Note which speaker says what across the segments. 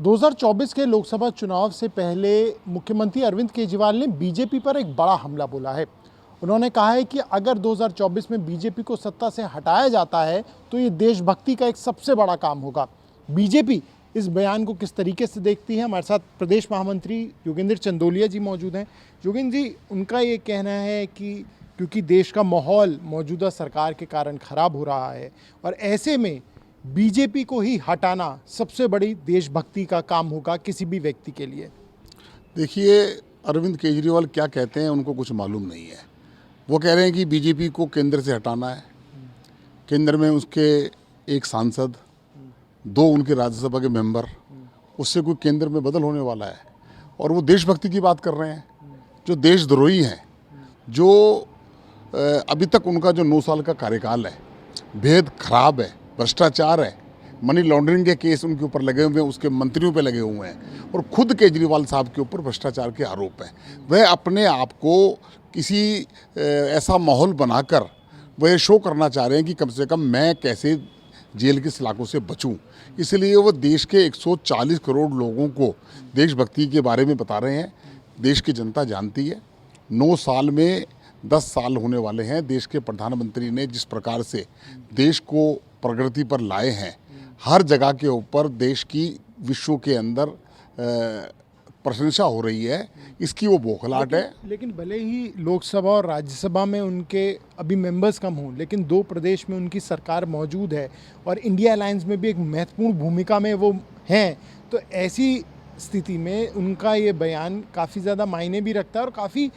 Speaker 1: 2024 के लोकसभा चुनाव से पहले मुख्यमंत्री अरविंद केजरीवाल ने बीजेपी पर एक बड़ा हमला बोला है। उन्होंने कहा है कि अगर 2024 में बीजेपी को सत्ता से हटाया जाता है तो ये देशभक्ति का एक सबसे बड़ा काम होगा। बीजेपी इस बयान को किस तरीके से देखती है, हमारे साथ प्रदेश महामंत्री योगेंद्र चंदोलिया जी मौजूद हैं। योगेंद्र जी, उनका ये कहना है कि क्योंकि देश का माहौल मौजूदा सरकार के कारण खराब हो रहा है और ऐसे में बीजेपी को ही हटाना सबसे बड़ी देशभक्ति का काम होगा किसी भी व्यक्ति के लिए।
Speaker 2: देखिए, अरविंद केजरीवाल क्या कहते हैं उनको कुछ मालूम नहीं है। वो कह रहे हैं कि बीजेपी को केंद्र से हटाना है। केंद्र में उसके एक सांसद, 2 उनके राज्यसभा के मेंबर, उससे कोई केंद्र में बदल होने वाला है। और वो देशभक्ति की बात कर रहे हैं। जो देशद्रोही हैं, जो अभी तक उनका जो 9 साल का कार्यकाल है, भेद खराब है, भ्रष्टाचार है, मनी लॉन्ड्रिंग के केस उनके ऊपर लगे हुए हैं, उसके मंत्रियों पे लगे हुए हैं और खुद केजरीवाल साहब के ऊपर भ्रष्टाचार के आरोप हैं। वह अपने आप को किसी ऐसा माहौल बनाकर वह शो करना चाह रहे हैं कि कम से कम मैं कैसे जेल की सलाखों से बचूं। इसलिए वो देश के 140 करोड़ लोगों को देशभक्ति के बारे में बता रहे हैं। देश की जनता जानती है। 9 साल में 10 साल होने वाले हैं। देश के प्रधानमंत्री ने जिस प्रकार से देश को प्रगति पर लाए हैं, हर जगह के ऊपर देश की विश्व के अंदर प्रशंसा हो रही है। इसकी वो बौखलाहट है।
Speaker 1: लेकिन भले ही लोकसभा और राज्यसभा में उनके अभी मेंबर्स कम हों, लेकिन 2 प्रदेश में उनकी सरकार मौजूद है और इंडिया अलायंस में भी एक महत्वपूर्ण भूमिका में वो हैं। तो ऐसी स्थिति में उनका ये बयान काफ़ी ज़्यादा मायने भी रखता है और काफ़ी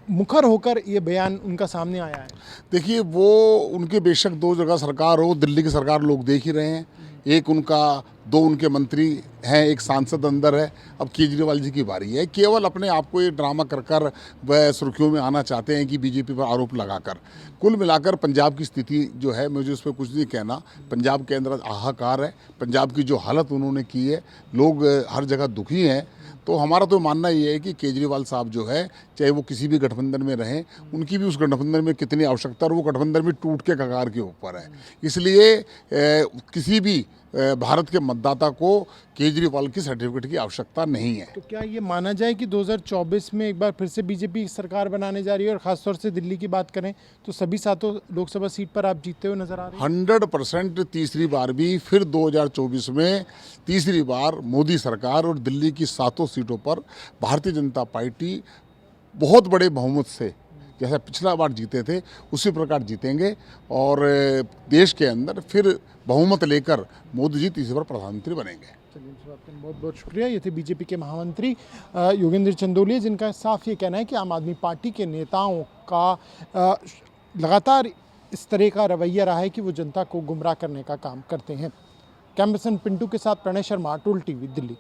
Speaker 1: मुखर होकर ये बयान उनका सामने आया है।
Speaker 2: देखिए, वो उनके बेशक 2 जगह सरकार हो, दिल्ली की सरकार लोग देख ही रहे हैं। एक उनका, 2 उनके मंत्री हैं, एक सांसद अंदर है। अब केजरीवाल जी की बारी है। केवल अपने आप को ये ड्रामा कर कर वह सुर्खियों में आना चाहते हैं कि बीजेपी पर आरोप लगाकर। कुल मिलाकर पंजाब की स्थिति जो है, मुझे उस पर कुछ नहीं कहना। पंजाब के अंदर हाहाकार है। पंजाब की जो हालत उन्होंने की है, लोग हर जगह दुखी हैं। तो हमारा तो मानना ये है कि केजरीवाल साहब जो है, चाहे वो किसी भी गठबंधन में रहें, उनकी भी उस गठबंधन में कितनी आवश्यकता है और वो गठबंधन भी टूट के कगार के ऊपर है। इसलिए किसी भी भारत के मतदाता को केजरीवाल की सर्टिफिकेट की आवश्यकता नहीं है।
Speaker 1: तो क्या ये माना जाए कि 2024 में एक बार फिर से बीजेपी सरकार बनाने जा रही है और ख़ासतौर से दिल्ली की बात करें तो सभी 7 लोकसभा सीट पर आप जीतते हुए नजर आ रहे हैं?
Speaker 2: 100% तीसरी बार भी फिर 2024 में तीसरी बार मोदी सरकार और दिल्ली की 7 सीटों पर भारतीय जनता पार्टी बहुत बड़े बहुमत से, जैसा पिछला बार जीते थे उसी प्रकार जीतेंगे और देश के अंदर फिर बहुमत लेकर मोदी जी तीसरी बार प्रधानमंत्री बनेंगे।
Speaker 1: चलिए, इस बात का बहुत बहुत शुक्रिया। ये थे बीजेपी के महामंत्री योगेंद्र चंदोलिया, जिनका साफ ये कहना है कि आम आदमी पार्टी के नेताओं का लगातार इस तरह का रवैया रहा है कि वो जनता को गुमराह करने का काम करते हैं। कैमरा पर्सन पिंटू के साथ प्रणय शर्मा, टोल टीवी, दिल्ली।